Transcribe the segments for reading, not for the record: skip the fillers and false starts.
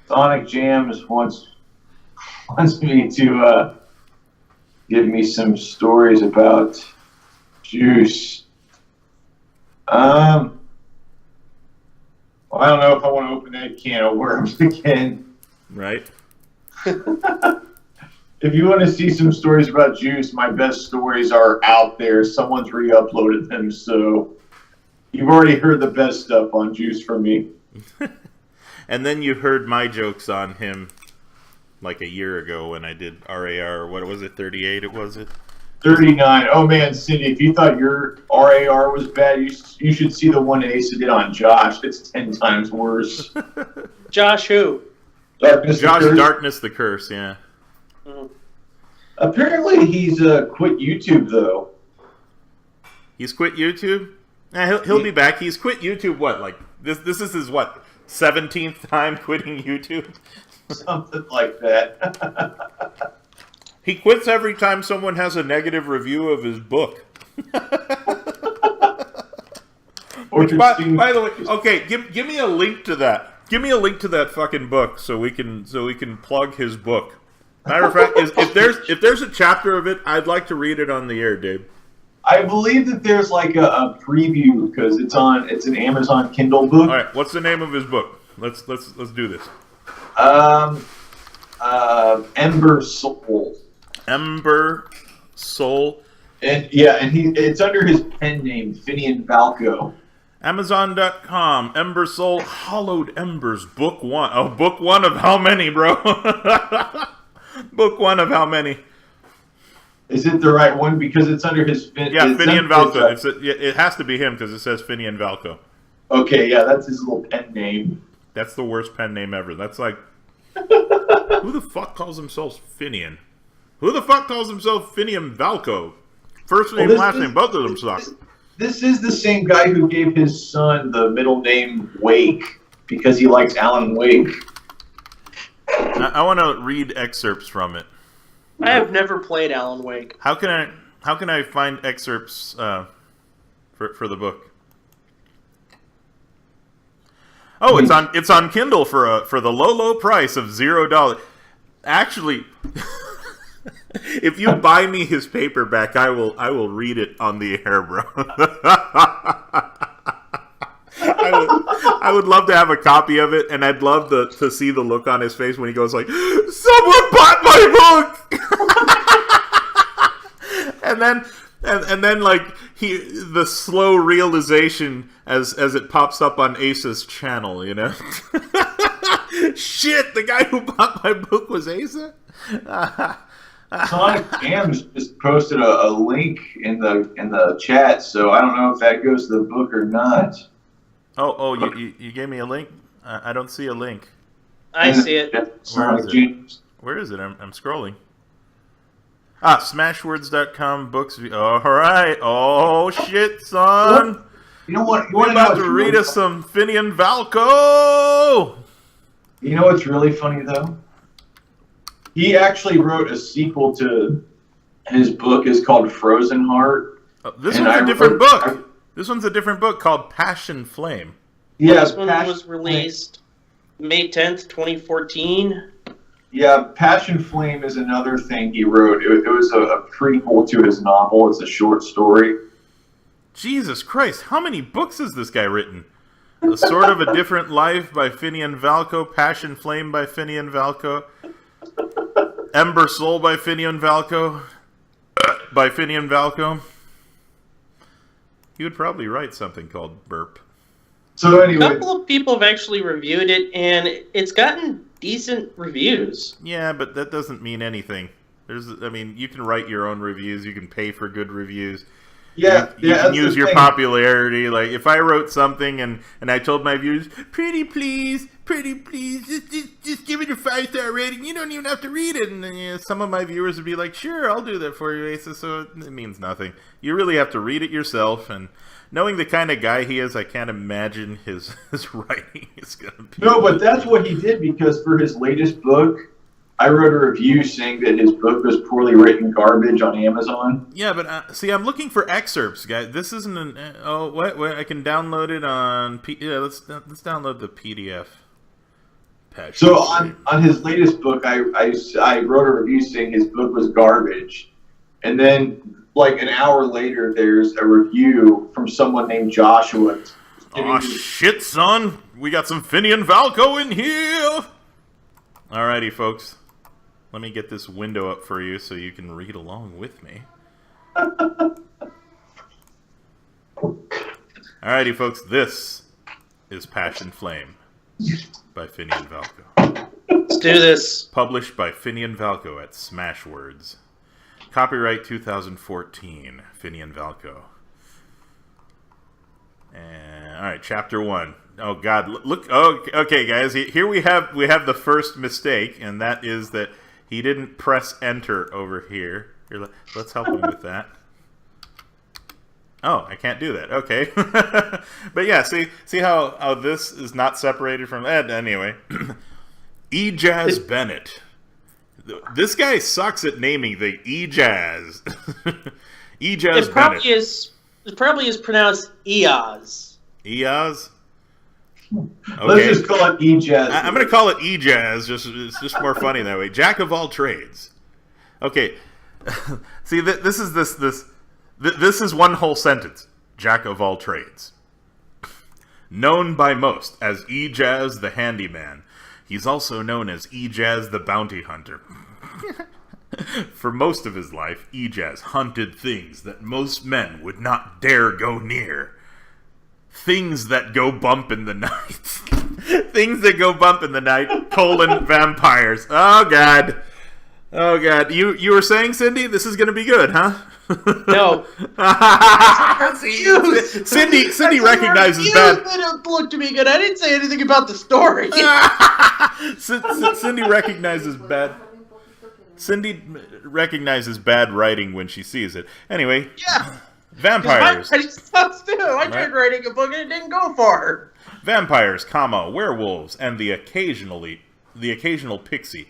Sonic Jams wants me to give me some stories about juice. Well, I don't know if I want to open that can of worms again. Right. If you want to see some stories about juice, my best stories are out there. Someone's re-uploaded them, so you've already heard the best stuff on juice from me. And then you heard my jokes on him like a year ago when I did RAR. What was it? 38? It was it? 39. Oh man, Cindy, if you thought your RAR was bad, you should see the one Asa did on Josh. It's 10 times worse. Josh who? Darkness Josh the Curse. Darkness the Curse, yeah. Apparently he's quit YouTube though. He's quit YouTube? He'll be back. He's quit YouTube, what, like, this is his, what, 17th time quitting YouTube? Something like that. He quits every time someone has a negative review of his book. Which, by the way, okay, give me a link to that. Give me a link to that fucking book so we can plug his book. Matter of fact, if there's a chapter of it, I'd like to read it on the air, Dave. I believe that there's like a preview because it's an Amazon Kindle book. All right, what's the name of his book? Let's do this. Ember Soul. Ember Soul. And yeah, and it's under his pen name, Finnian Valko. Amazon.com, Ember Soul, Hollowed Embers, Book 1. Oh, Book 1 of how many, bro? Book 1 of how many? Is it the right one? Because it's under his... Yeah, Finnian Valko. It has to be him because it says Finnian Valko. Okay, yeah, that's his little pen name. That's the worst pen name ever. That's like... Who the fuck calls themselves Finnian? Who the fuck calls himself Finnian Valko? First name, last name, both of them suck. This is the same guy who gave his son the middle name Wake because he likes Alan Wake. I want to read excerpts from it. I have never played Alan Wake. How can I find excerpts for the book? Oh, it's on Kindle for the low price of $0. Actually, if you buy me his paperback, I will read it on the air, bro. I would love to have a copy of it, and I'd love to see the look on his face when he goes like, "Someone bought my book!" and then like the slow realization as it pops up on Asa's channel, you know. Shit, the guy who bought my book was Asa. Sonic Jams just posted a link in the chat, so I don't know if that goes to the book or not. Oh, you gave me a link? I don't see a link. I see it. Where is it? I'm scrolling. Smashwords.com books. All right. Oh shit, son. You know what? We're about to read us some Finnian Valko. You know what's really funny though? He actually wrote a sequel to his book. It's called Frozen Heart. This one's a different book. This one's a different book called Passion Flame. Yeah, this one was released May 10th, 2014. Yeah, Passion Flame is another thing he wrote. It was a prequel to his novel. It's a short story. Jesus Christ, how many books has this guy written? A Sort of a Different Life by Finnian Valko, Passion Flame by Finnian Valko, Ember Soul by Finnian Valko, He would probably write something called Burp. So anyway, a couple of people have actually reviewed it, and it's gotten decent reviews. Yeah, but that doesn't mean anything. You can write your own reviews. You can pay for good reviews. Yeah, you can use your popularity. Like, if I wrote something and I told my viewers, pretty please, just give it a 5-star rating. You don't even have to read it. And then, some of my viewers would be like, sure, I'll do that for you, Asa. So it means nothing. You really have to read it yourself. And knowing the kind of guy he is, I can't imagine his writing is going to be... No, but that's what he did, because for his latest book, I wrote a review saying that his book was poorly written garbage on Amazon. Yeah, but see, I'm looking for excerpts, guys. This isn't an... what? I can download it on... let's download the PDF. So on his latest book, I wrote a review saying his book was garbage, and then like an hour later, there's a review from someone named Joshua. Aw, shit, son! We got some Finnian Valko in here! Alrighty, folks. Let me get this window up for you so you can read along with me. Alrighty, folks. This is Passion Flame by Finnian Valko. Let's do this. Published by Finnian Valko at Smashwords. Copyright 2014, Finnian Valko. And all right, chapter 1. Oh God, look! Oh, okay, guys. Here we have the first mistake, and that is that he didn't press enter over here. Here, let's help him with that. Oh, I can't do that. Okay, but yeah, see how this is not separated from Ed anyway. E-Jazz Bennett. This guy sucks at naming the E-Jazz. E-Jazz Bennett. It probably is pronounced Eoz. Eoz? Okay. Let's just call it E-Jazz. I'm going to call it E-Jazz. It's just more funny that way. Jack of all trades. Okay. See, this is one whole sentence. Jack of all trades. Known by most as E-Jazz the Handyman. He's also known as E-Jazz the Bounty Hunter. For most of his life, E-Jazz hunted things that most men would not dare go near. Things that go bump in the night. Things that go bump in the night, vampires. Oh, God. Oh, God. You were saying, Cindy, this is going to be good, huh? No. Cindy recognizes bad. They don't look to me good. I didn't say anything about the story. Cindy recognizes bad. Cindy recognizes bad writing when she sees it. Anyway, Yeah. vampires. My writing sucks too. I tried writing a book and it didn't go far. Vampires, werewolves, and the occasional pixie.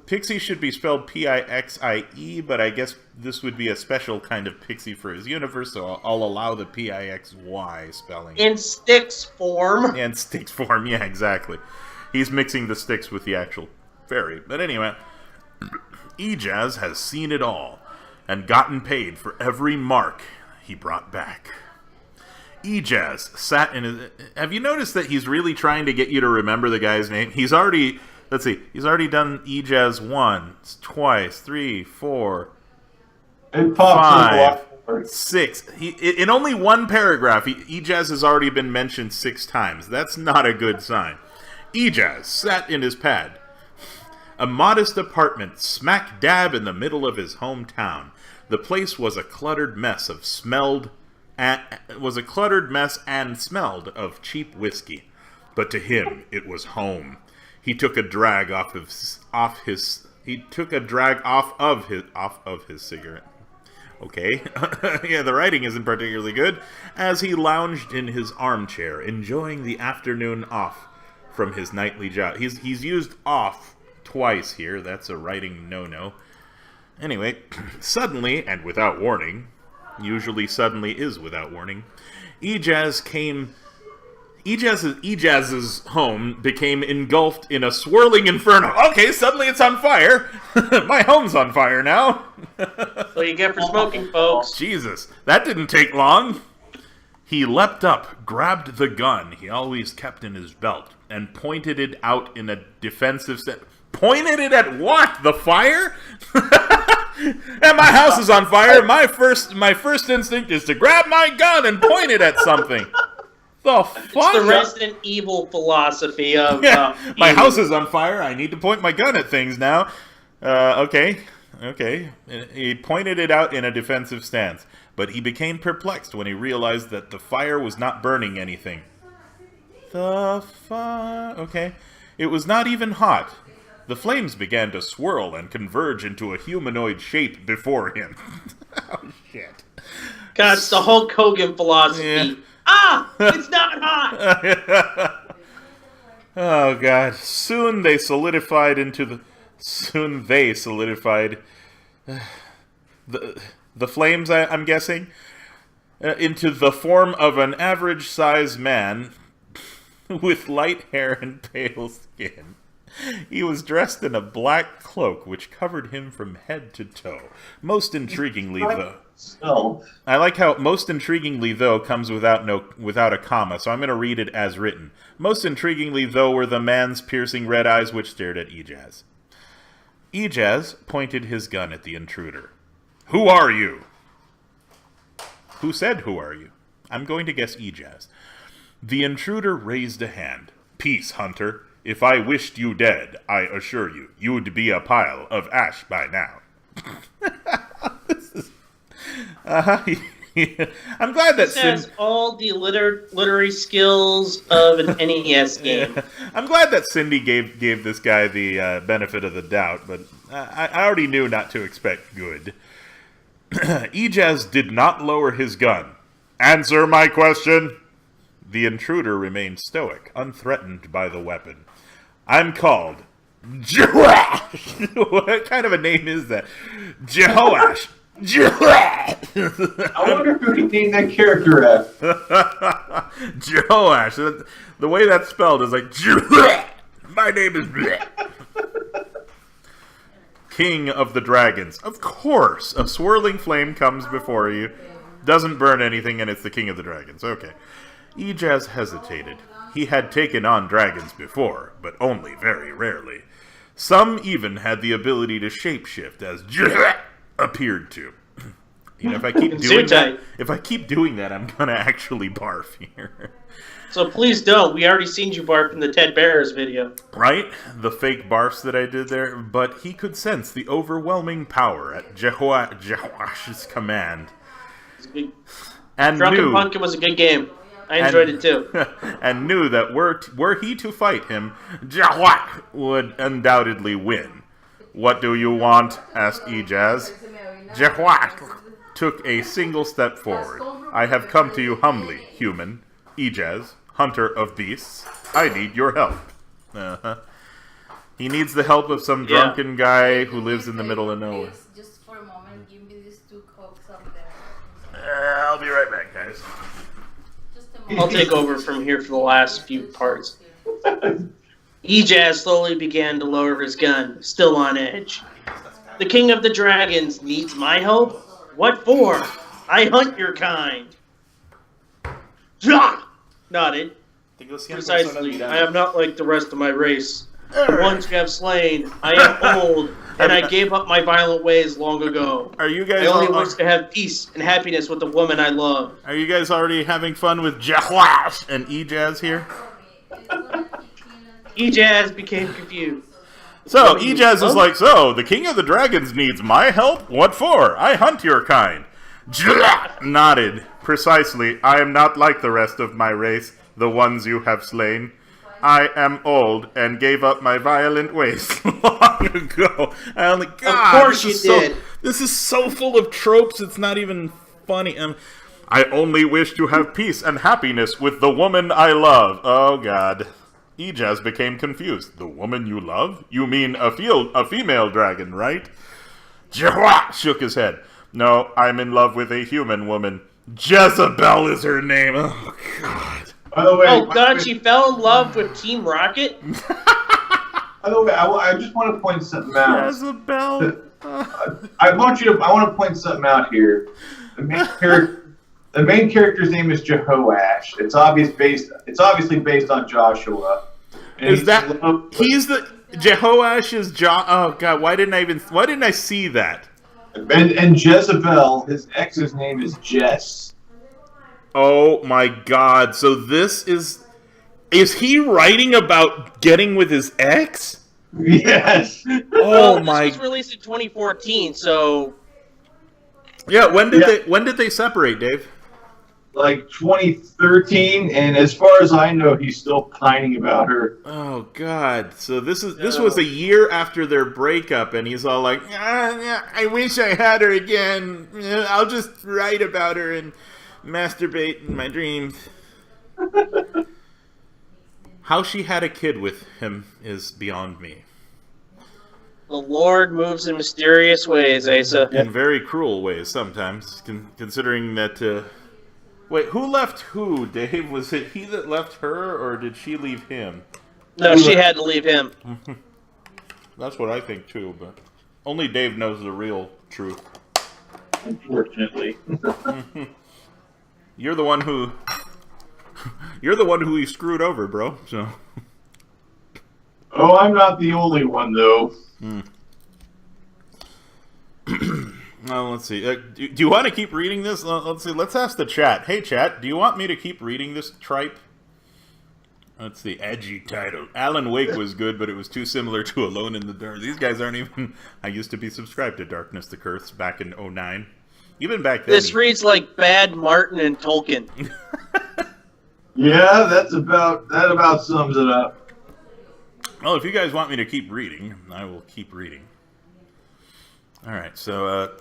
Pixie should be spelled P-I-X-I-E, but I guess this would be a special kind of pixie for his universe, so I'll allow the P-I-X-Y spelling. In Styx form. And Styx form, yeah, exactly. He's mixing the Styx with the actual fairy. But anyway, E-Jazz has seen it all, and gotten paid for every mark he brought back. E-Jazz sat in his... Have you noticed that he's really trying to get you to remember the guy's name? He's already... Let's see. He's already done E-Jazz once, twice, 3, 4, It pops 5, 6. In only one paragraph, E-Jazz has already been mentioned 6 times. That's not a good sign. E-Jazz sat in his pad. A modest apartment smack dab in the middle of his hometown. The place was a cluttered mess and smelled of cheap whiskey. But to him, it was home. He took a drag off of his cigarette. Okay. Yeah, the writing isn't particularly good. As he lounged in his armchair, enjoying the afternoon off from his nightly job. He's used off twice here. That's a writing no-no. Anyway, suddenly, and without warning, usually suddenly is without warning, E-Jazz's home became engulfed in a swirling inferno. Okay, suddenly it's on fire. My home's on fire now. What you get for smoking, folks? Jesus, that didn't take long. He leapt up, grabbed the gun he always kept in his belt, and pointed it out in a defensive set. Pointed it at what? The fire? And my house is on fire. My first instinct is to grab my gun and point it at something. The fuck? It's the Resident Evil philosophy of... my house is on fire. I need to point my gun at things now. Okay. He pointed it out in a defensive stance, but he became perplexed when he realized that the fire was not burning anything. Okay. It was not even hot. The flames began to swirl and converge into a humanoid shape before him. Oh, shit. God, it's the Hulk Hogan philosophy. Yeah. It's not hot! Oh, God. Soon they solidified the flames, I'm guessing, into the form of an average-sized man. with light hair and pale skin. He was dressed in a black cloak which covered him from head to toe. Most intriguingly, though... I like how most intriguingly, though, comes without a comma, so I'm going to read it as written. Most intriguingly, though, were the man's piercing red eyes which stared at Ejaz. Ejaz pointed his gun at the intruder. "Who are you?" Who said, "Who are you?" I'm going to guess Ejaz. The intruder raised a hand. "Peace, hunter. If I wished you dead, I assure you, you'd be a pile of ash by now." I'm glad that has all the literary skills of an NES game. Yeah. I'm glad that Cindy gave this guy the benefit of the doubt, but I already knew not to expect good. Ejaz did not lower his gun. "Answer my question." The intruder remained stoic, unthreatened by the weapon. "I'm called Jehoash." What kind of a name is that? Jehoash. I wonder who he named that character after. Jehoash. The way that's spelled is like, my name is King of the Dragons. Of course, a swirling flame comes before you, doesn't burn anything, and it's the King of the Dragons. Okay. Ejaz hesitated. He had taken on dragons before, but only very rarely. Some even had the ability to shapeshift, as appeared to. You know, if I keep doing that, I'm gonna actually barf here. So please don't. We already seen you barf in the Ted Bears video. Right? The fake barfs that I did there, but he could sense the overwhelming power at Jehoash's command. And Drunken Pumpkin was a good game. I enjoyed it too. And knew that were he to fight him, Jehoash would undoubtedly win. "What do you want?" asked Ejaz. Jehoash took a single step forward. "I have come to you humbly, human. Ejaz, hunter of beasts. I need your help." He needs the help of some drunken guy who lives in the middle of nowhere. Just for a moment, give me these 2 cokes up there. I'll be right back, guys. I'll take over from here for the last few parts. Ejaz slowly began to lower his gun, still on edge. "The King of the Dragons needs my help? What for? I hunt your kind." Ja! Nodded. "Precisely. I am not like the rest of my race. The ones you have slain. I am old, and I gave up my violent ways long ago. Are you guys? I only wish to have peace and happiness with the woman I love." Are you guys already having fun with Jehoash and Ejaz here? Ejaz became confused. So, Ejaz is like, "So, the King of the Dragons needs my help? What for? I hunt your kind." Nodded. "Precisely. I am not like the rest of my race, the ones you have slain. I am old and gave up my violent ways long ago." God, of course you did. This is so full of tropes, it's not even funny. "I only wish to have peace and happiness with the woman I love." Oh, God. Ejaz became confused. "The woman you love? You mean a female dragon, right?" Jehoash shook his head. "No, I'm in love with a human woman. Jezebel is her name." Oh, God. By the way, oh, God, she fell in love with Team Rocket? By the way, I just want to point something out. Jezebel. I want to point something out here. The main character's name is Jehoash. It's obviously based on Joshua. Is that he's the Jehoash is Oh, God, why didn't I see that? And Jezebel, his ex's name is Jess. Oh my God! So this is he writing about getting with his ex? Yes. Oh my! This was released in 2014, so yeah. When did they separate, Dave? Like 2013, and as far as I know, he's still pining about her. Oh God! So this was a year after their breakup, and he's all like, "I wish I had her again. I'll just write about her and masturbate in my dreams." How she had a kid with him is beyond me. The Lord moves in mysterious ways, Asa. In very cruel ways sometimes, considering that Wait, who left who, Dave? Was it he that left her, or did she leave him? No, she had to leave him. That's what I think too, but only Dave knows the real truth. Unfortunately. You're the one who he screwed over, bro. So. Oh, I'm not the only one, though. Well, let's see. Do you want to keep reading this? Let's see. Let's ask the chat. Hey, chat, do you want me to keep reading this tripe? Let's see. Edgy title. Alan Wake was good, but it was too similar to Alone in the Dark. These guys aren't even... I used to be subscribed to Darkness the Curse back in 2009. Even back then. This reads like bad Martin and Tolkien. Yeah, that about sums it up. Well, if you guys want me to keep reading, I will keep reading. Alright, so,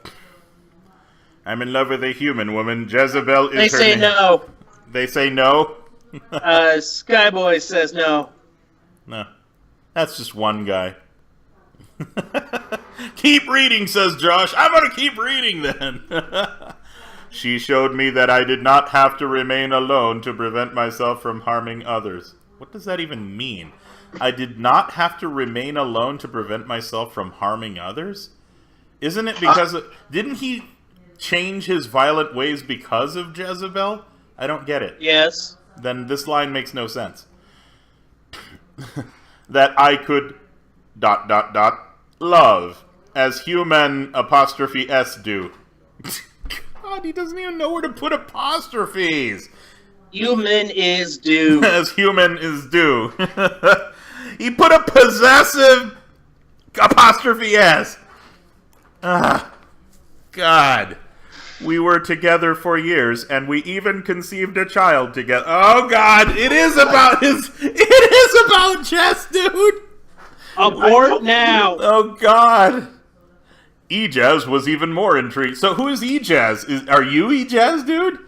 I'm in love with a human woman. Jezebel is They her say name. no. They say no? Skyboy says no. No. That's just one guy. Keep reading, says Josh. I'm gonna keep reading then. She showed me that I did not have to remain alone to prevent myself from harming others. What does that even mean? I did not have to remain alone to prevent myself from harming others? Isn't it because of... Didn't he change his violent ways because of Jezebel? I don't get it. Yes. Then this line makes no sense. That I could... love. As human '(s) do. God, he doesn't even know where to put apostrophes. Human is due. As human is due. He put a possessive '(s). Ah, God. We were together for years, and we even conceived a child together. Oh, God, it is about Jess, dude. Abort now. Oh, God. Ejaz was even more intrigued. So who is Ejaz? Are you Ejaz, dude?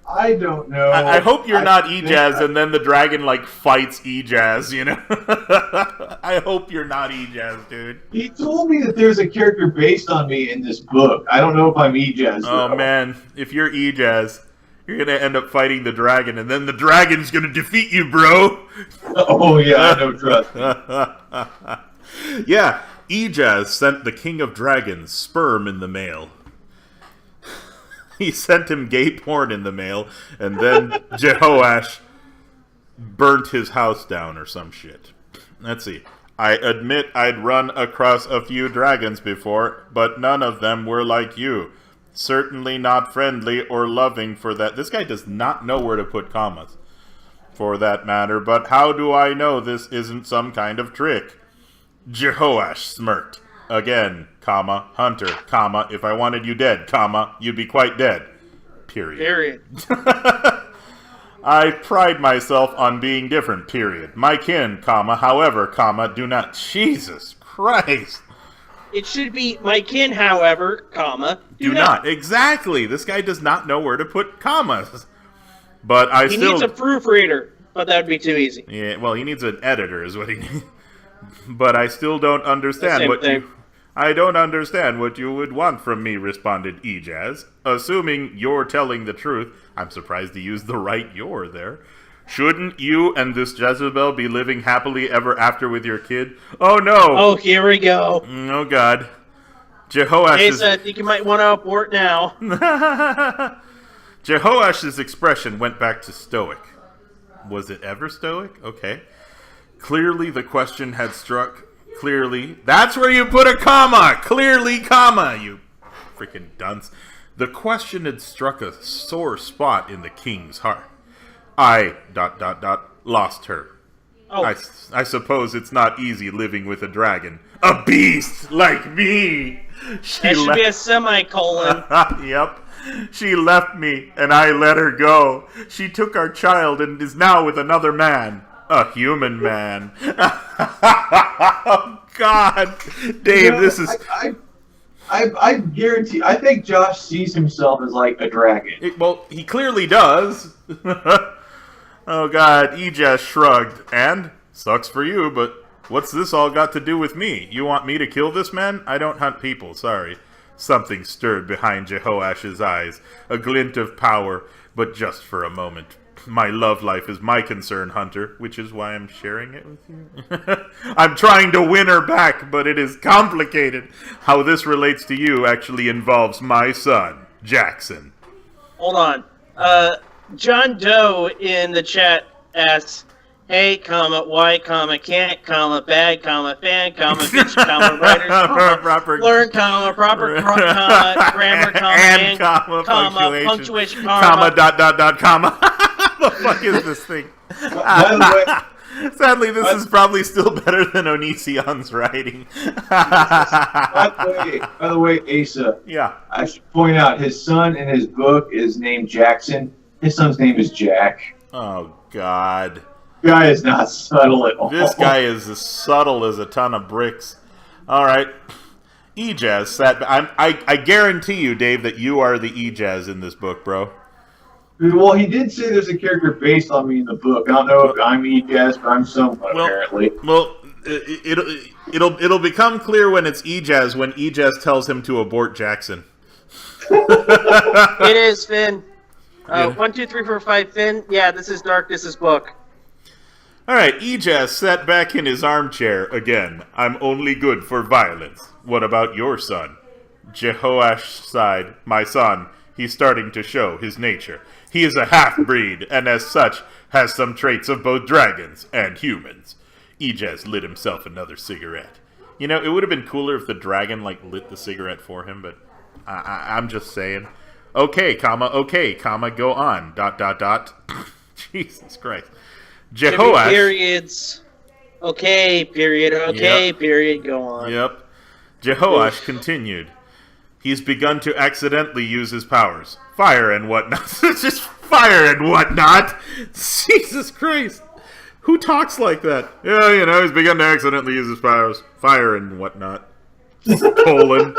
I don't know. I hope you're not think Ejaz and then the dragon, like, fights Ejaz, you know? I hope you're not Ejaz, dude. He told me that there's a character based on me in this book. I don't know if I'm Ejaz, though. Oh, man. If you're Ejaz, you're going to end up fighting the dragon, and then the dragon's going to defeat you, bro. Oh, yeah, I know, trust me. Yeah, Ejaz sent the king of dragons sperm in the mail. He sent him gay porn in the mail, and then Jehoash burnt his house down or some shit. Let's see. I admit I'd run across a few dragons before, but none of them were like you. Certainly not friendly or loving for that. This guy does not know where to put commas, for that matter, but how do I know this isn't some kind of trick? Jehoash smirked. Again, comma, hunter, comma, if I wanted you dead, comma, you'd be quite dead. Period. I pride myself on being different, period. My kin, comma, however, comma, do not... Jesus Christ! It should be my kin, however, comma, Do not. Exactly! This guy does not know where to put commas. But He needs a proofreader, but that would be too easy. Yeah, well, he needs an editor is what he needs. But I still don't understand what you... I don't understand what you would want from me, responded Ejaz. Assuming you're telling the truth, I'm surprised he used the right "you're" there. Shouldn't you and this Jezebel be living happily ever after with your kid? Oh, no! Oh, here we go. Oh, God. Jehoash Hey, I think you might want to abort now. Jehoash's expression went back to stoic. Was it ever stoic? Okay. Clearly the question had struck... Clearly... That's where you put a comma! Clearly, comma, you freaking dunce. The question had struck a sore spot in the king's heart. I... lost her. Oh. I suppose it's not easy living with a dragon. A beast like me! That should be a semicolon. Yep. She left me, and I let her go. She took our child and is now with another man. A human man. Oh, God. Dave, this is... I guarantee... I think Josh sees himself as, like, a dragon. Well, he clearly does. Oh, God. Ejaz shrugged. And? Sucks for you, but what's this all got to do with me? You want me to kill this man? I don't hunt people, sorry. Something stirred behind Jehoash's eyes, a glint of power, but just for a moment. My love life is my concern, Hunter, which is why I'm sharing it with you. I'm trying to win her back, but it is complicated. How this relates to you actually involves my son, Jackson. Hold on. John Doe in the chat asks, hey, comma, why, comma, can't, comma, bad, comma, fan, comma, bitch, comma, writers, comma, proper, learn, comma, proper, comma, grammar, comma, and, comma, punctuation, comma, comma. What the fuck is this thing? By the way, Sadly, this is probably still better than Onision's writing. by the way, Asa. Yeah. I should point out his son in his book is named Jackson. His son's name is Jack. Oh, God. Guy is not subtle at all. This guy is as subtle as a ton of bricks. All right. Ejaz sat. I guarantee you, Dave, that you are the Ejaz in this book, bro. Well, he did say there's a character based on me in the book. I don't know if I'm Ejaz, but I'm someone apparently. Well, it'll become clear when it's Ejaz when Ejaz tells him to abort Jackson. It is, Finn. Yeah. 1, 2, 3, 4, 5, Finn. Yeah, this is dark. This is book. All right, Ejaz sat back in his armchair again. I'm only good for violence. What about your son? Jehoash sighed. My son. He's starting to show his nature. He is a half-breed, and as such, has some traits of both dragons and humans. Ejaz lit himself another cigarette. You know, it would have been cooler if the dragon, lit the cigarette for him, but I'm just saying. Okay, comma, go on, ... Jesus Christ. Jehoash... Periods. Okay, period, okay, Yep. period, go on. Yep. Jehoash continued. He's begun to accidentally use his powers. Fire and whatnot. Just fire and whatnot. Jesus Christ. Who talks like that? Yeah, he's begun to accidentally use his powers. Fire and whatnot. Colon.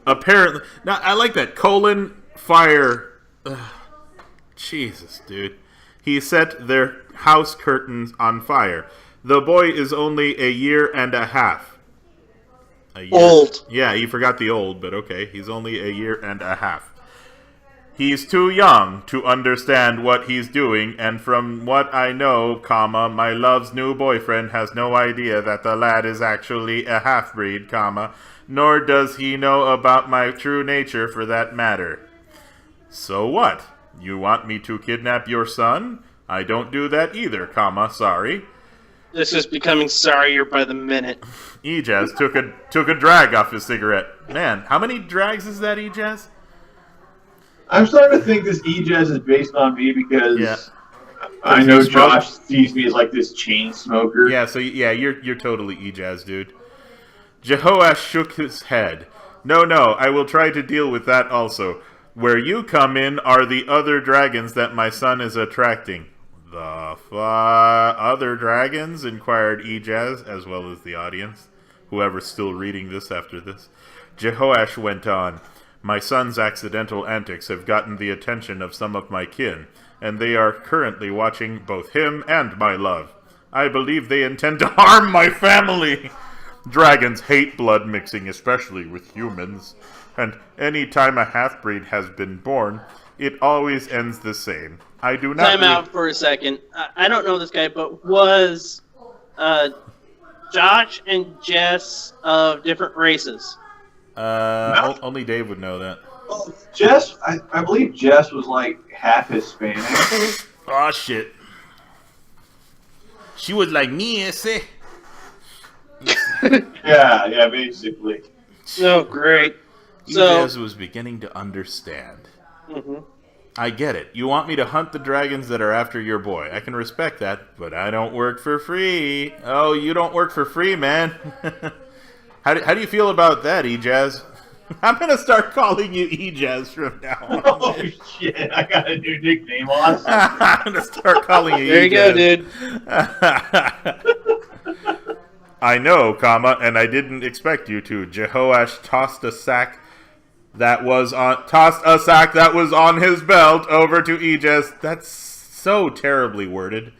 Apparently. Now, I like that. Colon, fire. Ugh. Jesus, dude. He set their house curtains on fire. The boy is only a year and a half. Old. Yeah, you forgot the old, but okay. He's only a year and a half. He's too young to understand what he's doing, and from what I know, comma, my love's new boyfriend has no idea that the lad is actually a half-breed, comma, nor does he know about my true nature for that matter. So what? You want me to kidnap your son? I don't do that either, comma, sorry. This is becoming sorrier by the minute. Ejaz took a drag off his cigarette. Man, how many drags is that, Ejaz? I'm starting to think this Ejaz is based on me because I know you smoke? Josh sees me as like this chain smoker. Yeah, so you're totally Ejaz, dude. Jehoash shook his head. No, I will try to deal with that also. Where you come in are the other dragons that my son is attracting. The other dragons? Inquired Ejaz, as well as the audience. Whoever's still reading this after this. Jehoash went on. My son's accidental antics have gotten the attention of some of my kin, and they are currently watching both him and my love. I believe they intend to harm my family. Dragons hate blood mixing, especially with humans. And any time a half-breed has been born, it always ends the same. I do not... Time out for a second. I don't know this guy, but was Josh and Jess of different races? Only Dave would know that. Well, Jess, I believe Jess was like half Hispanic. Oh shit. She was like me, ese. yeah, basically. Oh, great. Ejaz was beginning to understand. Mm-hmm. I get it. You want me to hunt the dragons that are after your boy. I can respect that, but I don't work for free. Oh, you don't work for free, man. How do you feel about that, Ejaz? I'm going to start calling you Ejaz from now on. Oh, shit. I got a new nickname. Awesome. I'm going to start calling you There you go, dude. I know, comma, and I didn't expect you to. Jehoash tossed a sack that was on his belt over to Ejaz. That's so terribly worded.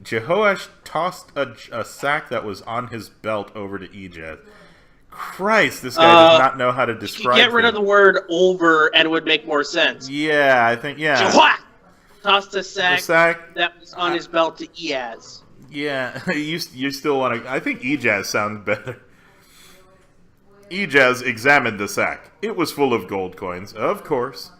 Jehoash tossed a sack that was on his belt over to Ejaz. Christ, this guy does not know how to describe Get rid of the word over and it would make more sense. Yeah, I think, yeah. Toss the sack that was on his belt to Eaz. Yeah, you still want to... I think Ejaz sounds better. Ejaz examined the sack. It was full of gold coins, of course.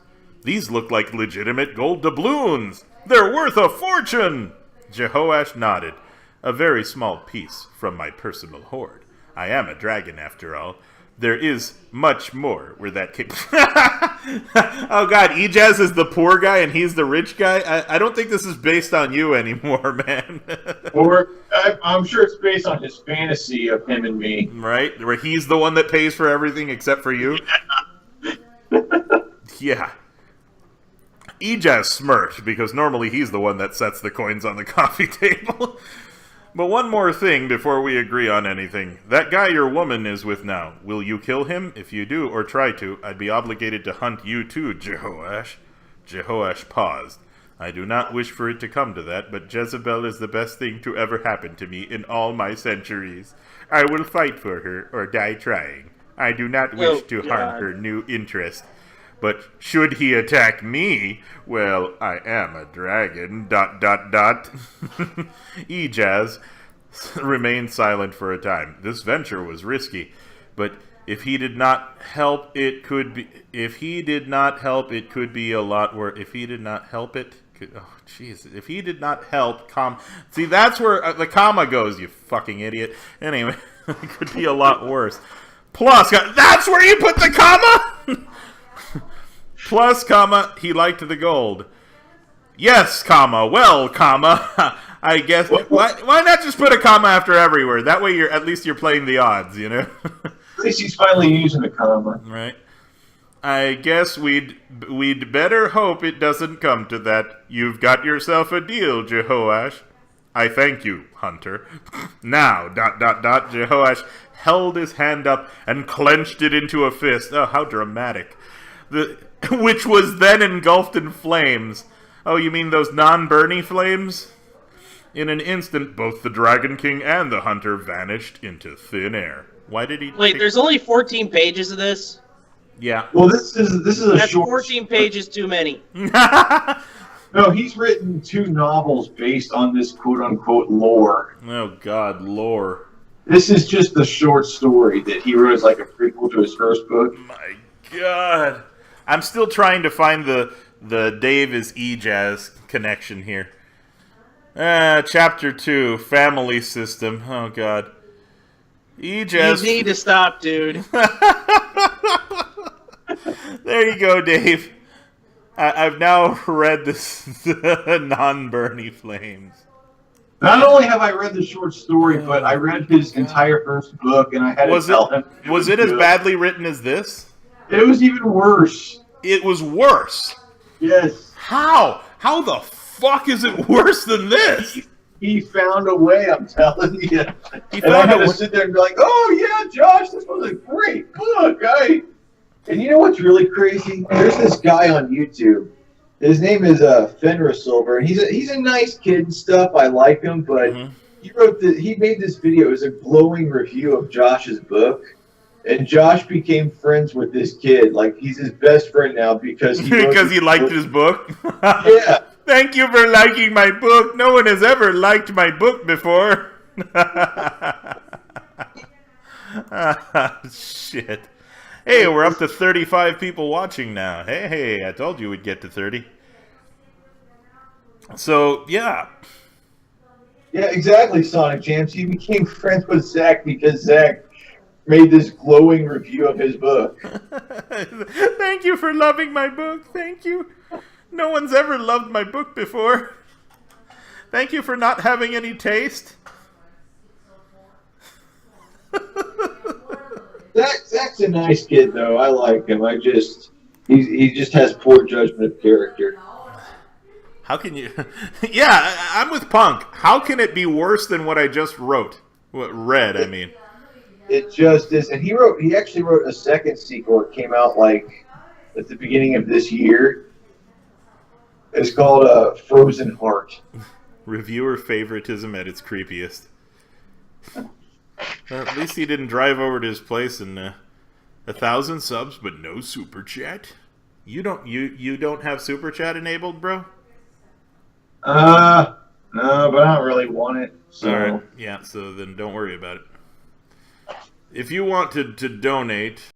These look like legitimate gold doubloons. They're worth a fortune! Jehoash nodded. A very small piece from my personal hoard. I am a dragon, after all. There is much more where that came... Oh, God, Ejaz is the poor guy and he's the rich guy? I don't think this is based on you anymore, man. Or I'm sure it's based on his fantasy of him and me. Right? Where he's the one that pays for everything except for you? Yeah. Ejaz smirked, because normally he's the one that sets the coins on the coffee table. But one more thing before we agree on anything. That guy your woman is with now, will you kill him? If you do, or try to, I'd be obligated to hunt you too, Jehoash. Jehoash paused. I do not wish for it to come to that, but Jezebel is the best thing to ever happen to me in all my centuries. I will fight for her, or die trying. I do not wish to harm her new interest. But should he attack me, well, I am a dragon, ... Ejaz remained silent for a time. This venture was risky, but if he did not help, it could be... If he did not help, it could be a lot worse. If he did not help it... Oh, jeez. If he did not help, See, that's where the comma goes, you fucking idiot. Anyway, it could be a lot worse. Plus, that's where you put the comma? Plus, comma, he liked the gold. Yes, comma, well, comma, I guess. Why not just put a comma after everywhere? That way at least you're playing the odds, you know? At least he's finally using a comma. Right. I guess we'd better hope it doesn't come to that. You've got yourself a deal, Jehoash. I thank you, Hunter. Now, ... Jehoash held his hand up and clenched it into a fist. Oh, how dramatic. Which was then engulfed in flames. Oh, you mean those non-Bernie flames? In an instant, both the Dragon King and the Hunter vanished into thin air. Why did he... Wait, there's only 14 pages of this? Yeah. Well, this is a That's short... 14 pages too many. No, he's written 2 novels based on this quote-unquote lore. Oh, God, lore. This is just a short story that he wrote as like a prequel to his first book. My God. I'm still trying to find the Dave is Ejaz connection here. Chapter 2, Family System. Oh, God. Ejaz... You need to stop, dude. There you go, Dave. I've now read this non-Bernie Flames. Not only have I read the short story, but I read his entire first book, and I had to tell him. Was it as badly written as this? It was even worse. It was worse? Yes. How? How the fuck is it worse than this? He found a way, I'm telling you. And I had to sit there and be like, oh yeah, Josh, this was a great book. And you know what's really crazy? There's this guy on YouTube. His name is Fenrir Silver, and he's a nice kid and stuff. I like him, but he made this video. It was a glowing review of Josh's book. And Josh became friends with this kid. Like, he's his best friend now because he liked his book? Yeah. Thank you for liking my book. No one has ever liked my book before. Shit. Hey, we're up to 35 people watching now. Hey, I told you we'd get to 30. So, yeah. Yeah, exactly, Sonic Jams. He became friends with Zach because Zach made this glowing review of his book. Thank you for loving my book. Thank you. No one's ever loved my book before. Thank you for not having any taste. Zach's a nice kid, though. I like him. He just has poor judgment of character. How can you... Yeah, I'm with Punk. How can it be worse than what I just wrote? Read, I mean. It just is. And he actually wrote a second sequel. It came out, like, at the beginning of this year. It's called Frozen Heart. Reviewer favoritism at its creepiest. At least he didn't drive over to his place and 1,000 subs, but no super chat. You don't have super chat enabled, bro? No, but I don't really want it. So. All right, yeah. So then don't worry about it. If you want to donate.